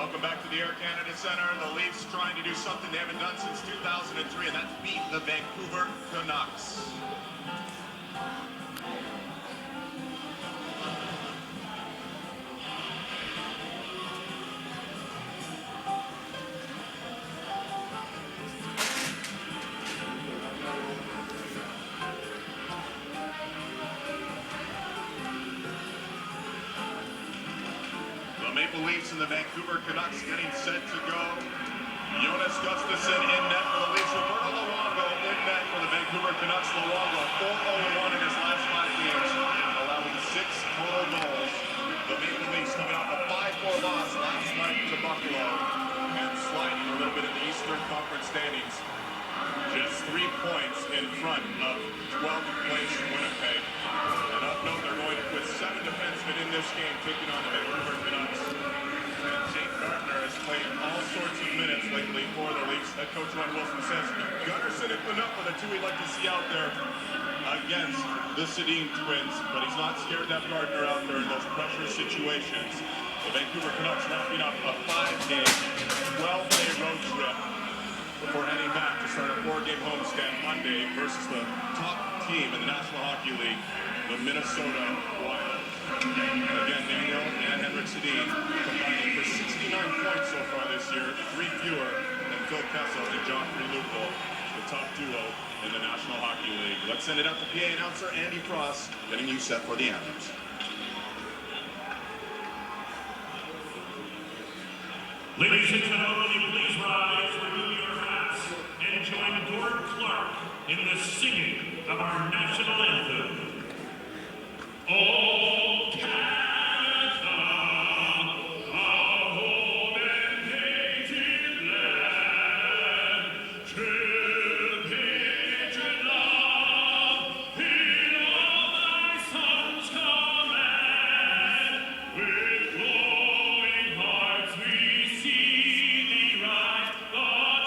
Welcome back to the Air Canada Centre. The Leafs trying to do something they haven't done since 2003, and that's beat the Vancouver Canucks. Maple Leafs and the Vancouver Canucks getting set to go. Jonas Gustafsson in net for the Leafs. Roberto Luongo in net for the Vancouver Canucks. Luongo 4-0-1 in his last 5 games, allowing 6 total goals. The Maple Leafs coming off a 5-4 loss last night to Buffalo and sliding a little bit in the Eastern Conference standings. Just 3 points in front of 12th place Winnipeg. And up note, they're going with 7 defensemen in this game, taking on the Vancouver Canucks. And Jake Gardner has played all sorts of minutes lately for the Leafs. Head coach Ron Wilson says Gunnarsson and Canuck are the two he'd like to see out there against the Sedin Twins, but he's not scared to have Gardner out there in those pressure situations. The Vancouver Canucks wrapping up a 5-game, 12-day road trip before heading back to start a 4-game homestand Monday versus the top team in the National Hockey League, the Minnesota Wild. Again, Daniel and Henrik Sedin combining for 69 points so far this year, 3 fewer than Phil Kessel and John Lupo, the top duo in the National Hockey League. Let's send it out to PA announcer Andy Frost, getting you set for the anthems. Ladies and gentlemen, please rise, remove your hats, and join Gord Clark in the singing of our national anthem. Oh, Canada, our home and native land, true patriot love, in all thy sons command, with glowing hearts we see thee rise, the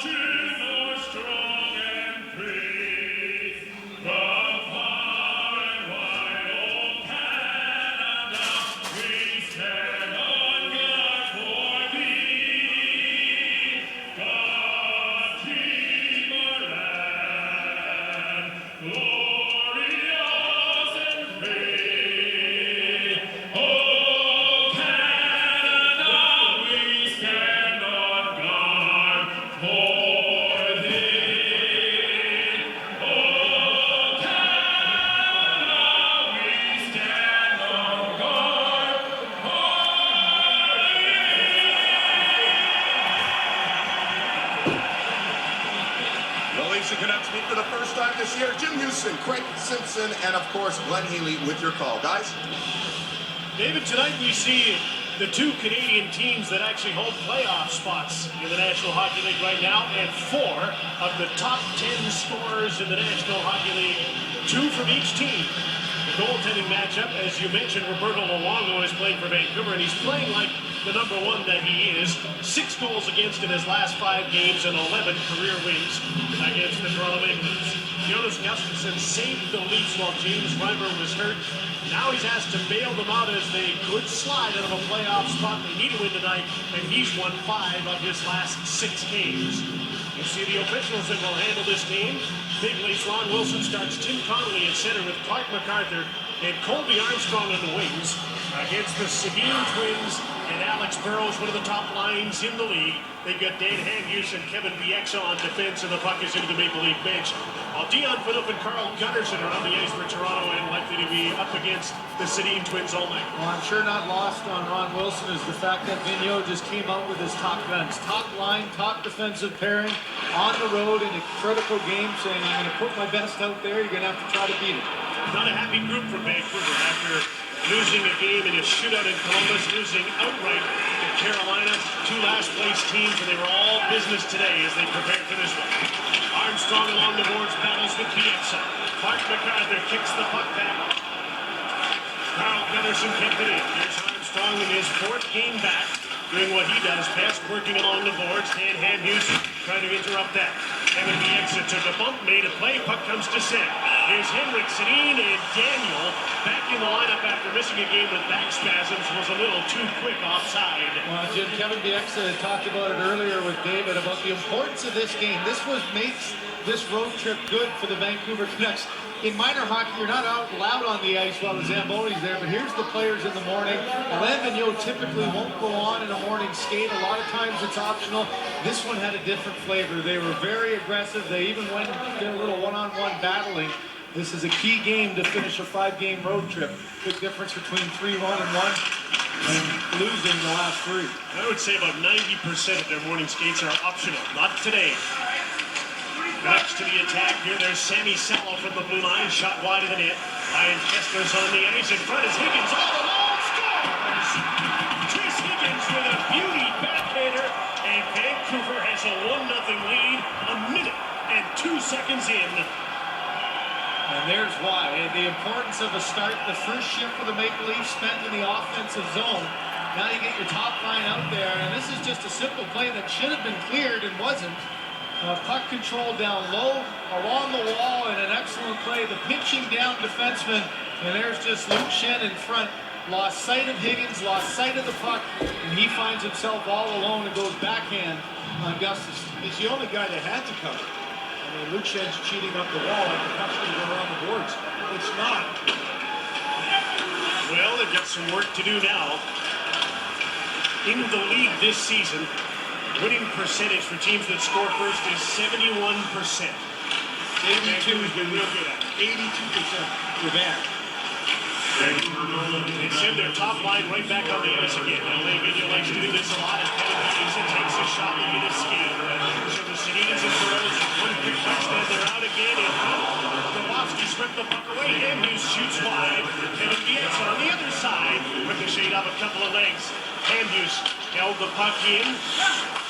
truth more strong and free. From far and wide, oh Canada, we stand on guard for thee. God keep our land glorious and free. Oh Canada, we stand on guard for thee. Oh Canada, we stand on guard The Leafs and Canucks meet for the first time this year. Jim Houston, Craig Simpson, and of course Glenn Healy with your call. Guys? David, tonight we see the 2 Canadian teams that actually hold playoff spots in the National Hockey League right now, and 4 of the top 10 scorers in the National Hockey League, 2 from each team. The goaltending matchup, as you mentioned, Roberto Luongo is playing for Vancouver, and he's playing like the number 1 that he is. 6 goals against in his last 5 games and 11 career wins against the Toronto Maple Leafs. Jonas Gustafsson saved the Leafs while James Reimer was hurt. Now he's asked to bail them out as they could slide out of a playoff spot. They need to win tonight, and he's won 5 of his last 6 games. You see the officials that will handle this game. Big Leafs, Ron Wilson starts Tim Connolly in center with Clark MacArthur and Colby Armstrong on the wings against the Sedin Twins and Alex Burrows, one of the top lines in the league. They've got Dan Hamhuis and Kevin Bieksa on defense, and the puck is into the Maple Leaf bench. While Dion Phaneuf and Carl Gunnarsson are on the ice for Toronto and likely to be up against the Sedin Twins all night. Well, I'm sure not lost on Ron Wilson is the fact that Vigneault just came out with his top guns. Top line, top defensive pairing, on the road in a critical game, saying, I'm going to put my best out there, you're going to have to try to beat it. Not a happy group from Vancouver after losing a game in a shootout in Columbus, losing outright to Carolina, 2 last-place teams, and they were all business today as they prepared for this one. Armstrong along the boards, battles with Bieksa. Clark MacArthur kicks the puck back. Carl Gunnarsson kept it in. Here's Armstrong in his 4th game back, doing what he does best, working along the boards. Dan Hamhuis trying to interrupt that. Kevin Bieksa took a bump, made a play, puck comes to center. Here's Henrik Sedin, and Daniel back in the lineup after missing a game with back spasms was a little too quick offside. Well, Jim. Kevin Bieksa talked about it earlier with David about the importance of this game. This makes this road trip good for the Vancouver Canucks. In minor hockey, you're not out loud on the ice while the Zamboni's there, but here's the players in the morning. Alain Vigneault typically won't go on in a morning skate. A lot of times it's optional. This one had a different flavor. They were very aggressive. They even went and did a little one-on-one battling. This is a key game to finish a 5-game road trip. Big difference between 3-1 and 1 and losing the last 3. I would say about 90% of their morning skates are optional. Not today. Canucks to the attack here. There's Sammy Salo from the blue line. Shot wide of the net. Ryan Kessler's on the ice. In front is Higgins. All alone. Scores! Chris Higgins with a beauty backhander. And Vancouver has a 1-0 lead. A minute and 2 seconds in. And there's why. The importance of a start. The first shift for the Maple Leafs spent in the offensive zone. Now you get your top line out there. And this is just a simple play that should have been cleared and wasn't. Puck control down low, along the wall, and an excellent play. The pitching down defenseman, and there's just Luke Schenn in front. Lost sight of Higgins, lost sight of the puck, and he finds himself all alone and goes backhand on Gustafson. He's the only guy that had to cover. I mean, Luke Schenn's cheating up the wall like the puck's going to go around the boards. It's not. Well, they've got some work to do now. In the league this season, winning percentage for teams that score first is 71%. 82 has been real good at. 82%. You're back. They send their top line right back on the ice again. Alain Vigneault likes to do this a lot as Kevin Bieksa takes a shot into the skate. So the Sedins and Burrows, one quick touchdown, they're out again. And Grabowski stripped the puck away. Andrews shoots wide. Kevin Bieksa on the other side. Ricochet off a couple of legs. Andrews held the puck in.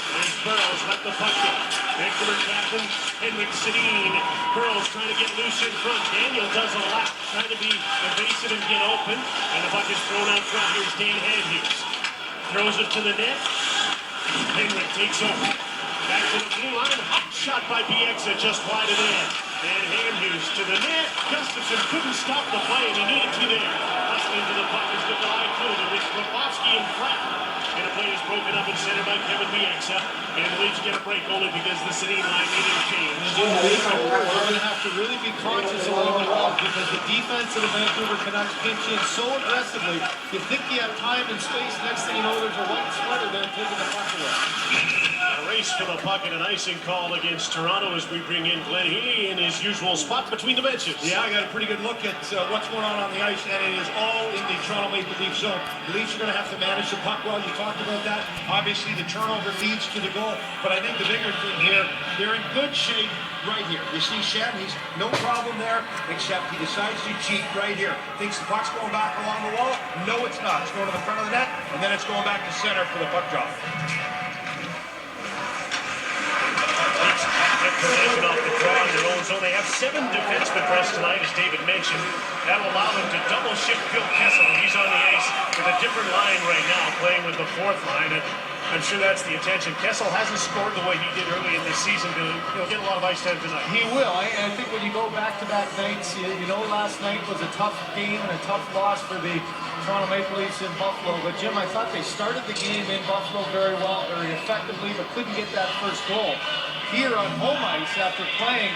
There's Burrows, let the puck go. Vancouver captain, Henrik Sedin. Burrows trying to get loose in front. Daniel does a lap, trying to be evasive and get open. And the puck is thrown out front. Here's Dan Andrews. Throws it to the net. Henrik takes over. Back to the blue line. Hot shot by Bieksa just wide of the net. And Andrews to the net. Gustafson couldn't stop the play, and he needed to there. Hustling to the puck is Nikolai Kudin with Grabowski in front. And the play is broken up and centered by Kevin Bieksa. And the Leafs get a break only because the Sedin line needed change. We're going to have to really be conscious along the wall because the defense of the Vancouver Canucks pinch in so aggressively. You think you have time and space. Next thing you know, there's a white sweater there taking the puck away. A race for the puck and an icing call against Toronto as we bring in Glenn Healy in his usual spot between the benches. Yeah, I got a pretty good look at what's going on the ice, and it is all in the Toronto Maple Leafs zone. The Leafs are going to have to manage the puck well. You talked about that. Obviously, the turnover leads to the goal, but I think the bigger thing here, they're in good shape right here. You see Schenn, he's no problem there, except he decides to cheat right here. Thinks the puck's going back along the wall. No, it's not. It's going to the front of the net, and then it's going back to center for the puck drop. Possession off the draw in their own zone. They have 7 defensemen dressed tonight, as David mentioned. That'll allow them to double shift Phil Kessel. He's on the ice with a different line right now, playing with the 4th line. And I'm sure that's the intention. Kessel hasn't scored the way he did early in this season. He'll get a lot of ice time tonight. He will. I think when you go back-to-back nights, you know last night was a tough game and a tough loss for the Toronto Maple Leafs in Buffalo. But, Jim, I thought they started the game in Buffalo very well, very effectively, but couldn't get that first goal. Here on home ice, after playing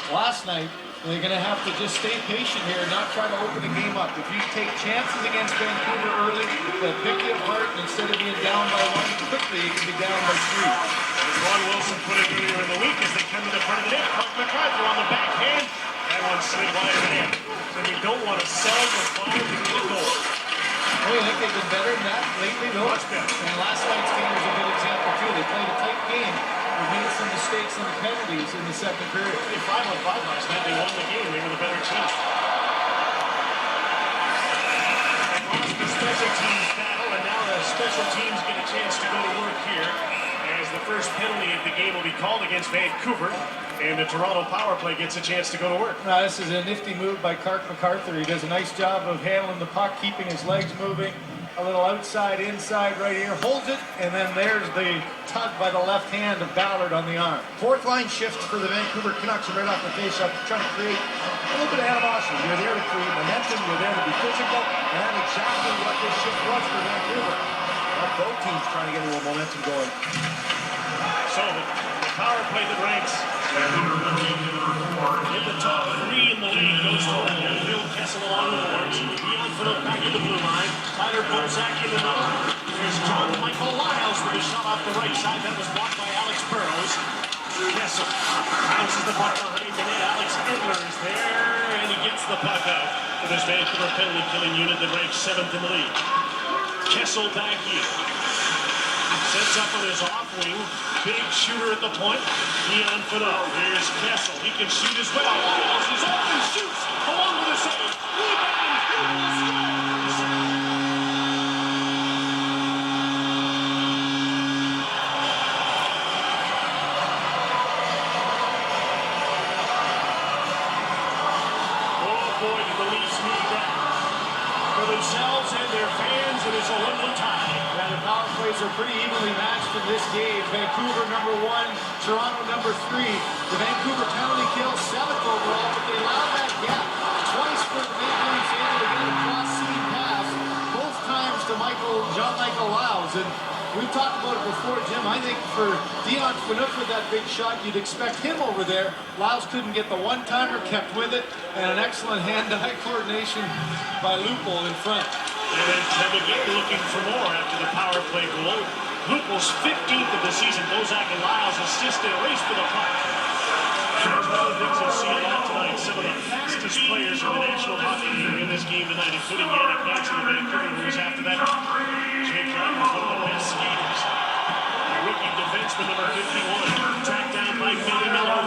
last night, they're going to have to just stay patient here and not try to open the game up. If you take chances against Vancouver early, they'll pick you apart, and instead of being down by 1 quickly, you can be down by 3. Ron Wilson put it earlier in the week as they come to the front of the net. Mark McArthur on the backhand. That one slid wide of the net. So you don't want to sell the fire to get a goal. Oh, I think they've been better than that lately, though. Much better. And last night's game was a good example, too. They played a tight game. They made some mistakes on the penalties in the second period. They 5-on-5 last night. They won the game. They were the better team. They lost the special teams battle, and now the special teams get a chance to go to work here as the first penalty of the game will be called against Vancouver, and the Toronto power play gets a chance to go to work. Now, this is a nifty move by Mark McArthur. He does a nice job of handling the puck, keeping his legs moving. A little outside, inside right here. Holds it, and then there's the tug by the left hand of Ballard on the arm. 4th line shift for the Vancouver Canucks right off the face-up, trying to create a little bit of animosity. You're there to create momentum, you're there to be physical, and that's exactly what this shift was for Vancouver. Both teams trying to get a little momentum going. So the power play that ranks in the top 3 in the league goes to Bill Kessel along the boards. Dion Phaneuf back to the blue line. Tyler Bozak in the middle. Here's John Michael Lyles with a shot off the right side. That was blocked by Alex Burrows. Kessel bounces the puck behind the net. Alex Edler is there, and he gets the puck out for this Vancouver penalty killing unit that ranks 7th in the league. Kessel back in. Sets up on his off wing. Big shooter at the point. Dion Phaneuf. Here's Kessel. He can shoot as well. Lyles is open, shoots along with the save. Rebound. Boy, did the Leafs need that for themselves and their fans, and it's a 1-1 tie. Yeah, the power plays are pretty evenly matched in this game. Vancouver number 1, Toronto number 3. The Vancouver penalty kill 7th overall, but they allowed that gap twice for the Maple Leafs, able to get a cross-seam pass, both times to John Michael Lyles. And we've talked about it before, Jim. I think for Dion Phaneuf with that big shot, you'd expect him over there. Lyles couldn't get the one-timer, kept with it, and an excellent hand-eye coordination by Lupo in front. And then them again looking for more after the power play goal. Lupo's 15th of the season. Bozak and Lyles assist in a race for the puck. There's one of the things you'll see a lot tonight. Some of the fastest players in the National Hockey League in this game tonight, including Yannick Hansen of Vancouver, who was after that. Jake Clark was one of the best skaters. Rookie defenseman number 51, tracked down by Billy Miller.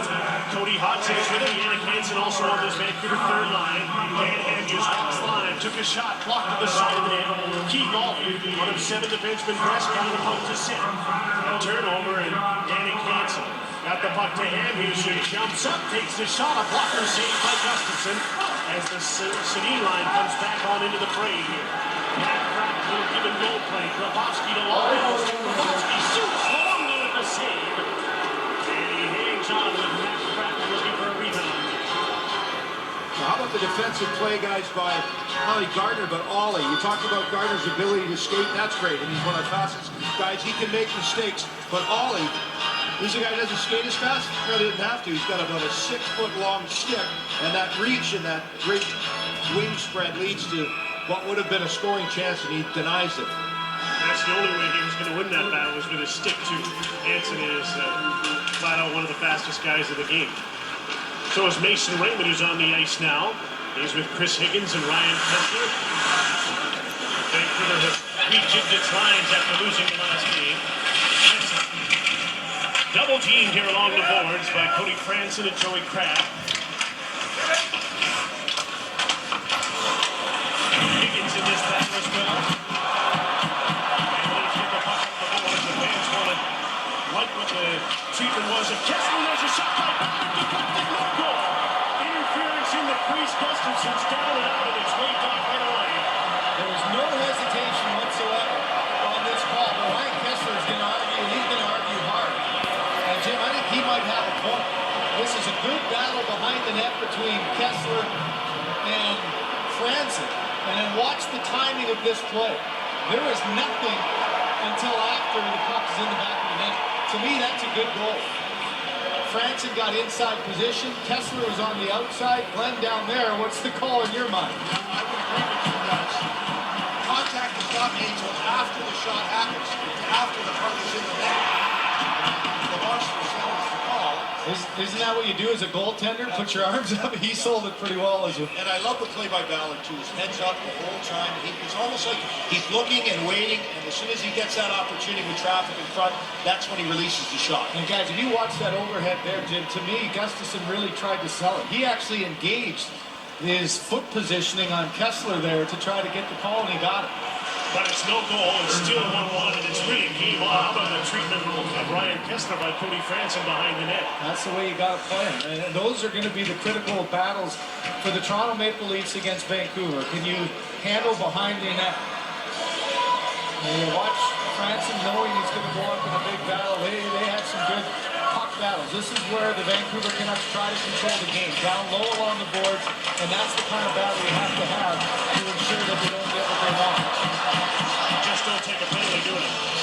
Cody Hodgson is with him. Yannick Hansen also on this Vancouver third line. Dan Andrews off the line, took a shot, blocked to the side of the net. Keith Alton, one of 7 defensemen, pressed down the puck to sit. A turnover, and Yannick Hansen got the puck to Andrews, who jumps up, takes the shot, a blocker saved by Gustafson as the Sedin line comes back on into the fray here. Matt Pratt will give him goal play. Grabowski to Lyles. Grabowski shoots long with the save. And he hangs on with Matt Pratt looking for a rebound. Now, how about the defensive play, guys, by not only Gardner, but Ollie? You talked about Gardner's ability to skate. That's great. And he's one of the fastest guys. He can make mistakes. But Ollie, he's a guy who doesn't skate as fast. He really didn't have to. He's got about a 6-foot-long stick. And that reach and that great wing spread leads to what would have been a scoring chance, and he denies it. That's the only way he was going to win that battle, was with his stick too. Hansen is flat out one of the fastest guys of the game. So is Mason Raymond, who's on the ice now. He's with Chris Higgins and Ryan Kessler. Vancouver has rejigged its lines after losing the last game. Double teamed here along the boards by Cody Franson and Joey Kraft. Higgins in this battle as well. And they get the puck up the boards. The fans want to like what the treatment was of Kessler. There's a shot by Ballard, deflected, no goal. Interference in the crease. Gustafson's down and out, and it's waved off right away. There was no hesitation whatsoever on this call. But Ryan Kessler is going to argue, and he's going to argue hard. And Jim, I think he might have a point. This is a good battle behind the net between Kessler and Franson. And then watch the timing of this play. There was nothing until after the puck is in the back of the net. To me, that's a good goal. Franson got inside position. Kessler was on the outside. Glenn down there. What's the call in your mind? I would agree with you guys. Contact is not made until after the shot happens, after the puck is in the net. The monster sounds the call. Isn't that what you do as a goaltender? Put your arms up? He sold it pretty well as a... And I love the play by Ballard, too. His head's up the whole time. It's almost like he's looking and waiting, and as soon as he gets that opportunity with traffic in front, that's when he releases the shot. And guys, if you watch that overhead there, Jim, to me, Gustafson really tried to sell it. He actually engaged his foot positioning on Kessler there to try to get the call, and he got it. But it's no goal. It's still 1-1, and it's really game on. How about the treatment of Ryan Kessler by Cody Franson behind the net? That's the way you got to play him. And those are going to be the critical battles for the Toronto Maple Leafs against Vancouver. Can you handle behind the net? And you watch Franson knowing he's going to go up in a big battle. They had some good puck battles. This is where the Vancouver Canucks try to control the game. Down low along the boards, and that's the kind of battle you have to ensure that they don't get what they want. Just will take a penalty doing it.